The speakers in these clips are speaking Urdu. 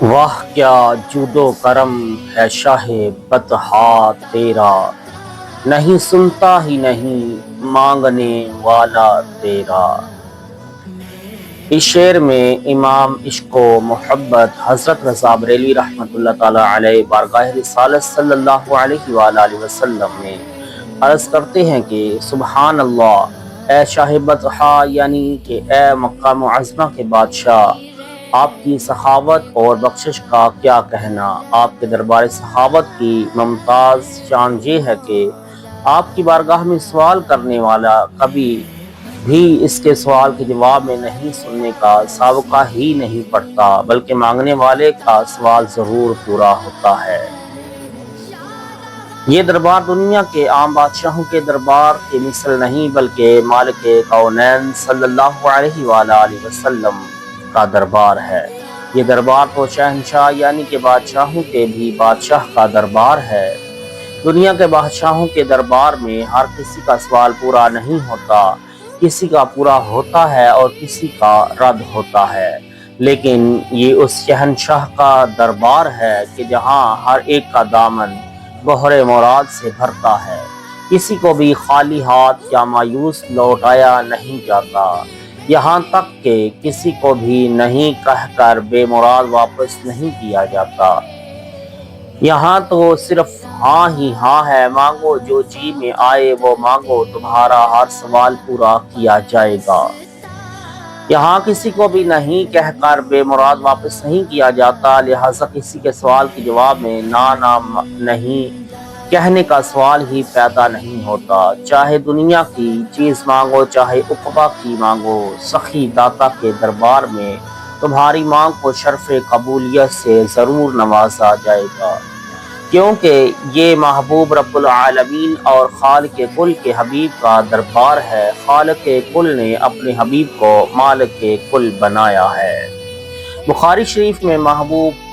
واہ کیا جود و کرم ہے شاہ بطحا تیرا، نہیں سنتا ہی نہیں مانگنے والا تیرا۔ اس شعر میں امام عشق و محبت حضرت رضا بریلوی رحمۃ اللہ تعالی علیہ بارگاہ رسالت صلی اللہ علیہ وآلہ وسلم میں عرض کرتے ہیں کہ سبحان اللہ، اے شاہ بطحا یعنی کہ اے مکہ معظمہ کے بادشاہ، آپ کی سخاوت اور بخشش کا کیا کہنا۔ آپ کے دربار سخاوت کی ممتاز شان یہ ہے کہ آپ کی بارگاہ میں سوال کرنے والا کبھی بھی اس کے سوال کے جواب میں نہیں سننے کا سابقہ ہی نہیں پڑتا، بلکہ مانگنے والے کا سوال ضرور پورا ہوتا ہے۔ یہ دربار دنیا کے عام بادشاہوں کے دربار کی مثل نہیں، بلکہ مالک کونین صلی اللہ علیہ وآلہ وسلم کا دربار ہے۔ یہ دربار تو شہنشاہ یعنی کہ بادشاہوں کے بھی بادشاہ کا دربار ہے۔ دنیا کے بادشاہوں کے دربار میں ہر کسی کا سوال پورا نہیں ہوتا، کسی کا پورا ہوتا ہے اور کسی کا رد ہوتا ہے، لیکن یہ اس شہنشاہ کا دربار ہے کہ جہاں ہر ایک کا دامن بحر مراد سے بھرتا ہے، کسی کو بھی خالی ہاتھ یا مایوس لوٹایا نہیں جاتا، یہاں تک کہ کسی کو بھی نہیں کہہ کر بے مراد واپس نہیں کیا جاتا۔ یہاں تو صرف ہاں ہی ہاں ہے، مانگو جو جی میں آئے وہ مانگو، تمہارا ہر سوال پورا کیا جائے گا۔ یہاں کسی کو بھی نہیں کہہ کر بے مراد واپس نہیں کیا جاتا، لہٰذا کسی کے سوال کے جواب میں نہ نہیں کہنے کا سوال ہی پیدا نہیں ہوتا۔ چاہے دنیا کی چیز مانگو، چاہے عقبہ کی مانگو، سخی داتا کے دربار میں تمہاری مانگ کو شرف قبولیت سے ضرور نوازا جائے گا، کیونکہ یہ محبوب رب العالمین اور خالق کل کے حبیب کا دربار ہے۔ خالق کل نے اپنے حبیب کو مالک کل بنایا ہے۔ بخاری شریف میں محبوب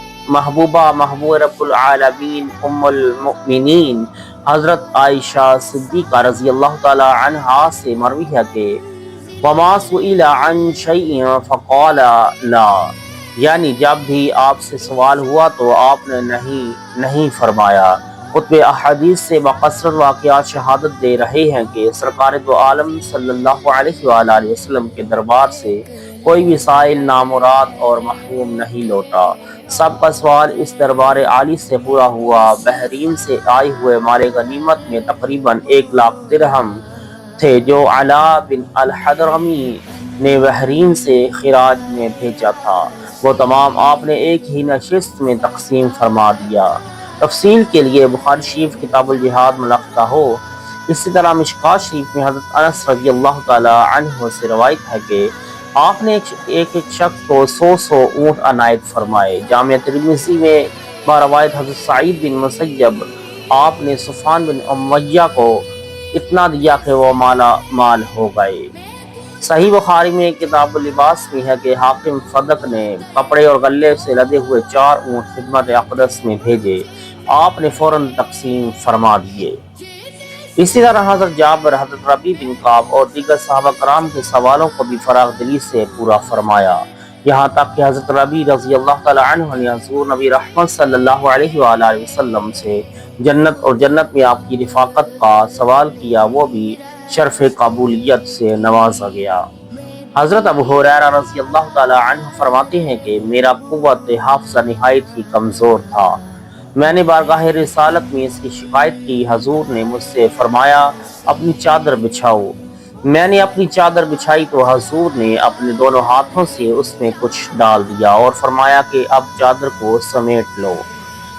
رب العالمین ام المؤمنین حضرت عائشہ صدیقہ رضی اللہ تعالی عنہا سے مروی ہے کہ وما سئل عن شیء فقال لا، یعنی جب بھی آپ سے سوال ہوا تو آپ نے نہیں فرمایا۔ کتب احادیث سے بکثرت واقعات شہادت دے رہے ہیں کہ سرکار دو عالم صلی اللہ علیہ وآلہ وسلم کے دربار سے کوئی بھی سائل نامراد اور محروم نہیں لوٹا۔ سب کا سوال اس دربار عالی سے پورا ہوا۔ بحرین سے آئے ہوئے مال غنیمت میں تقریباً 1,00,000 درہم تھے جو علا بن الحضرمی نے بحرین سے خراج میں بھیجا تھا، وہ تمام آپ نے ایک ہی نشست میں تقسیم فرما دیا۔ تفصیل کے لیے بخاری شریف کتاب الجہاد میں لکھتا ہو۔ اسی طرح مشکوٰۃ شریف میں حضرت انس رضی اللہ تعالی عنہ سے روایت ہے کہ آپ نے ایک شخص کو 100 اونٹ عنایت فرمائے۔ جامعہ ترمذی میں بروایت حضرت سعید بن مسیب آپ نے صفوان بن امیہ کو اتنا دیا کہ وہ مالا مال ہو گئے۔ صحیح بخاری میں کتاب اللباس میں ہے کہ حاکم صدق نے کپڑے اور غلے سے لدے ہوئے 4 اونٹ خدمت اقدس میں بھیجے، آپ نے فوراً تقسیم فرما دیے۔ اسی طرح حضرت جابر، حضرت ربیع بن کعب اور دیگر صحابہ کرام کے سوالوں کو بھی فراغ دلی سے پورا فرمایا، یہاں تک کہ حضرت ربیع رضی اللہ تعالی عنہ نے حضور نبی رحمت صلی اللہ علیہ وآلہ وسلم سے جنت اور جنت میں آپ کی رفاقت کا سوال کیا، وہ بھی شرف قبولیت سے نوازا گیا۔ حضرت ابو ہریرہ رضی اللہ تعالی عنہ فرماتے ہیں کہ میرا قوت حافظہ نہایت ہی کمزور تھا، میں نے بارگاہ رسالت میں اس کی شکایت کی، حضور نے مجھ سے فرمایا اپنی چادر بچھاؤ۔ میں نے اپنی چادر بچھائی تو حضور نے اپنے دونوں ہاتھوں سے اس میں کچھ ڈال دیا اور فرمایا کہ اب چادر کو سمیٹ لو۔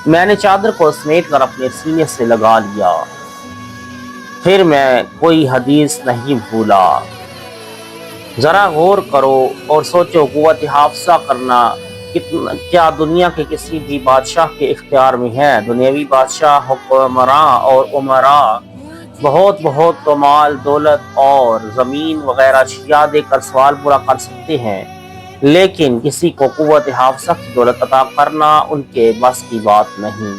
میں نے چادر کو سمیٹ کر اپنے سینے سے لگا لیا، پھر میں کوئی حدیث نہیں بھولا۔ ذرا غور کرو اور سوچو، قوت حافظہ کرنا کیا دنیا کے کسی بھی بادشاہ کے اختیار میں ہے؟ دنیاوی بادشاہ، حکمراں اور امراء بہت تو مال، دولت اور زمین وغیرہ اشیاء دے کر سوال پورا کر سکتے ہیں، لیکن کسی کو قوت حافظہ کی دولت عطا کرنا ان کے بس کی بات نہیں۔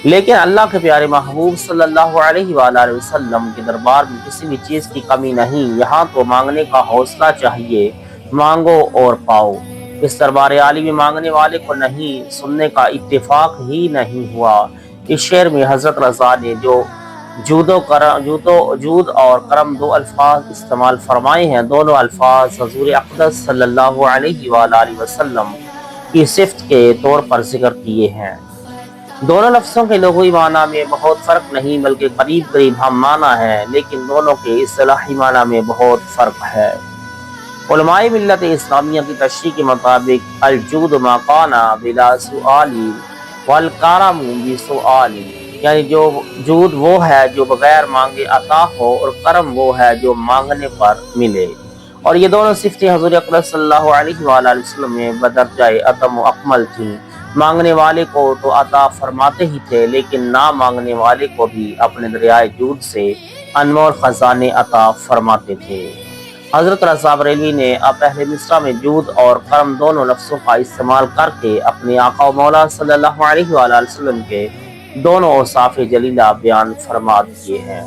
لیکن اللہ کے پیارے محبوب صلی اللہ علیہ وآلہ وسلم کے دربار میں کسی بھی چیز کی کمی نہیں، یہاں تو مانگنے کا حوصلہ چاہیے، مانگو اور پاؤ۔ اس دربار عالی میں مانگنے والے کو نہیں سننے کا اتفاق ہی نہیں ہوا۔ اس شعر میں حضرت رضا نے جو جود اور کرم دو الفاظ استعمال فرمائے ہیں، دونوں الفاظ حضور اقدس صلی اللہ علیہ وآلہ وسلم کی صفت کے طور پر ذکر کیے ہیں۔ دونوں لفظوں کے لغوی معنی میں بہت فرق نہیں بلکہ قریب قریب ہم معنی ہے، لیکن دونوں کے اصطلاحی معنی میں بہت فرق ہے۔ علماء ملت اسلامیہ کی تشریح کے مطابق الجود ما کان بلا سؤال والکرم بسؤال، یعنی جو جود وہ ہے جو بغیر مانگے عطا ہو اور کرم وہ ہے جو مانگنے پر ملے، اور یہ دونوں صفتیں حضور اقدس صلی اللہ علیہ وآلہ وسلم میں بدرجہ اتم و اکمل تھیں۔ مانگنے والے کو تو عطا فرماتے ہی تھے، لیکن نہ مانگنے والے کو بھی اپنے دریائے جود سے انمول خزانے عطا فرماتے تھے۔ حضرت رضا بریلوی نے پہلے مصرع میں جود اور کرم دونوں لفظوں کا استعمال کر کے اپنے آقا و مولا صلی اللہ علیہ وآلہ وسلم کے دونوں اوصاف جلیلہ بیان فرما دیے ہیں۔